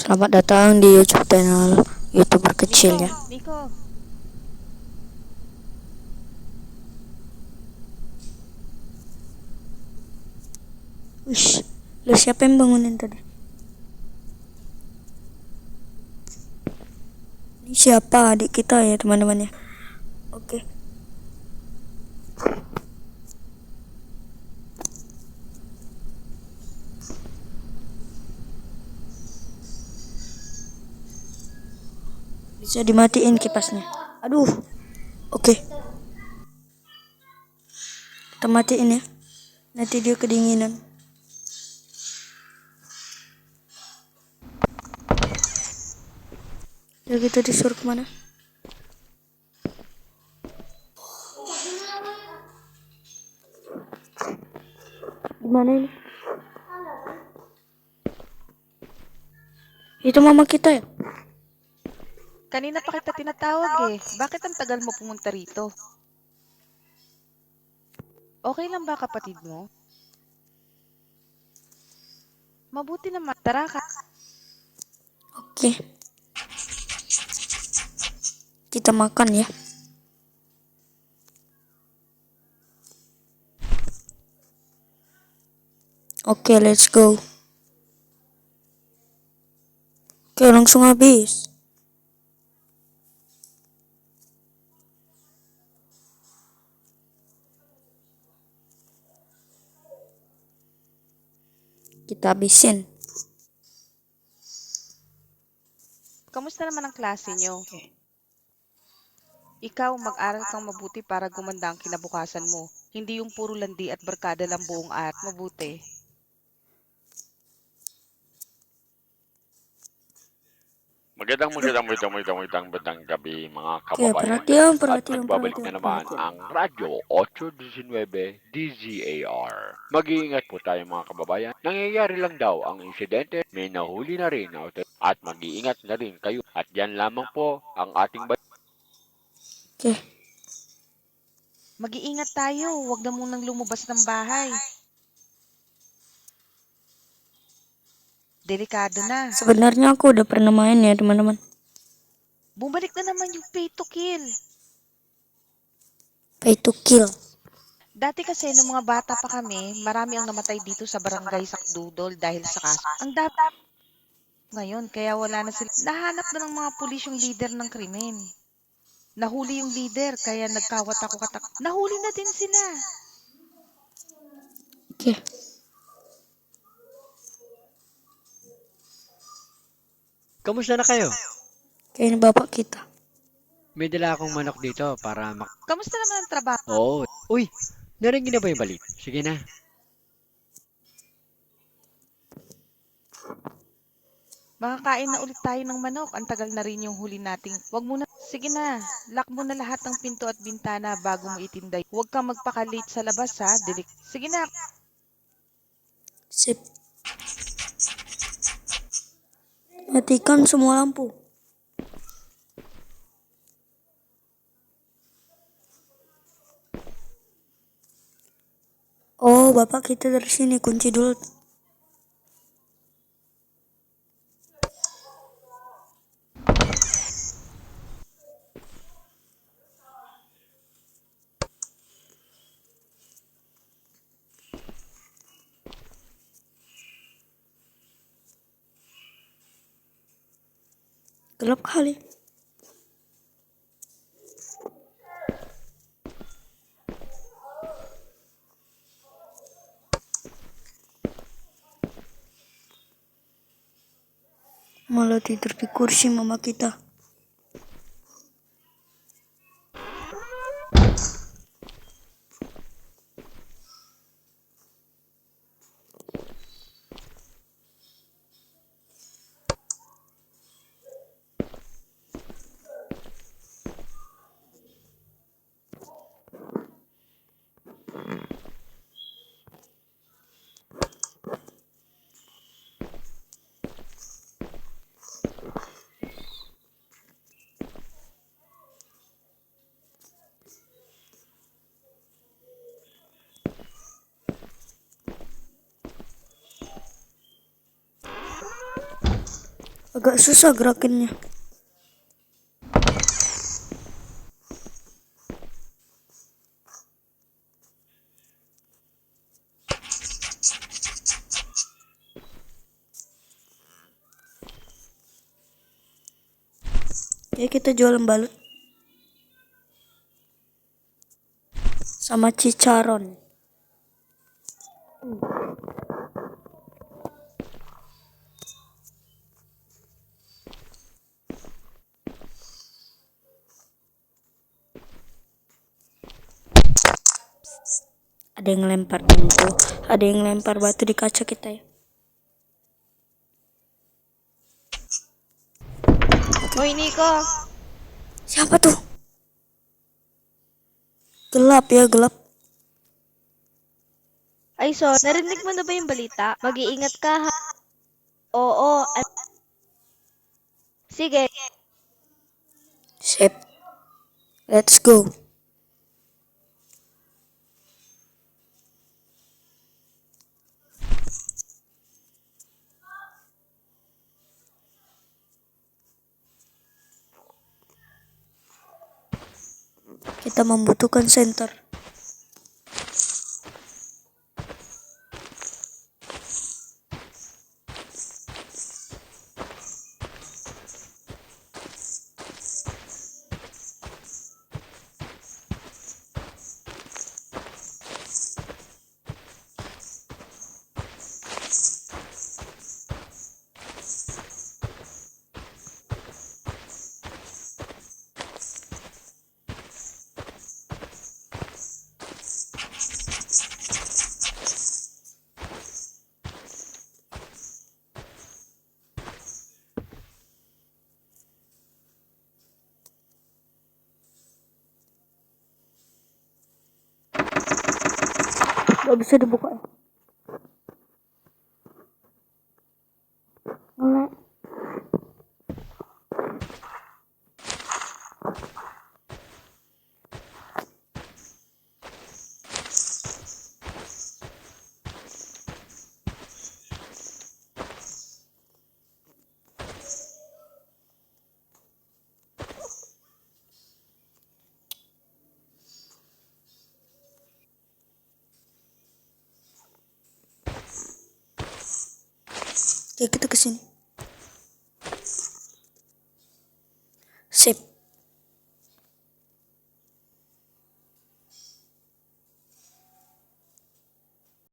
Selamat datang di YouTube channel YouTuber kecil ya. Nico. Wish, lu siapa yang bangunin tadi? Ini siapa? Adik kita ya teman-teman ya. Oke. Bisa dimatiin kipasnya. Aduh. Oke. Kita matiin ya. Nanti dia kedinginan. Ya kita disuruh kemana? Gimana ini? Itu mama kita ya? Kanina pa kita tinatawag eh. Bakit ang tagal mo pumunta rito? Okay lang ba kapatid mo? Mabuti naman. Tara ka. Oke. Kita makan ya. Oke, let's go. Oke, langsung habis. Kita habisin. Kamusta naman ang klase nyo? Ikaw, mag-aral kang mabuti para gumanda ang kinabukasan mo. Hindi yung puro landi at barkada lang buong at mabuti. Magandang gabi mga Oke, kababayan. perhatian. At nagbabalik na naman ang Radyo 819 DZAR. Mag-iingat po tayo mga kababayan. Nangyayari lang daw ang insidente, may nahuli na rin at mag-iingat na rin kayo. At yan lamang po ang ating Oke. Mag-iingat tayo. Huwag na munang lumabas ng bahay. Delikado na. Sebenarnya aku udah pernah main ya teman-teman. Bumalik na naman yung pay to kill. Pay to kill. Dati kasi nung mga bata pa kami, marami ang namatay dito sa barangay Sakdudol dahil sa kaso. Ang dapat ngayon, kaya wala na sila. Nahanap na ng mga pulis yung leader ng krimen. Nahuli yung leader, kaya nagkawatak-watak. Nahuli na din sila. Oke. Kamusta na kayo? Kayak ini bapak kita. May dala akong manok dito para Kamusta naman ang trabaho? Oo. Uy, narinig na ba yung balit? Sige na. Makakain na ulit tayo ng manok. Ang tagal na rin yung huli nating. Wag mo na. Sige na, lock mo na lahat ng pinto at bintana bago mo itinday. Huwag kang magpaka-late sa labas ha. Sige na. Sip. Matikan semua lampu. Oh, bapak kita dari sini. Kunci dulu. Gelap kali. Malah tidur di kursi mama kita. Agak susah gerakinnya. Ya kita jualan balut sama cicaron. Ada yang lempar pintu, ada yang lempar batu di kaca kita ya. Oi Niko, Siapa tuh? Gelap ya, gelap. ay narinig mo na ba yung balita? Mag-iingat ka ha. Oo, sige. Sip. Let's go. Kita membutuhkan center. Gak bisa dibuka ya. Ngelek. Ya kita kesini.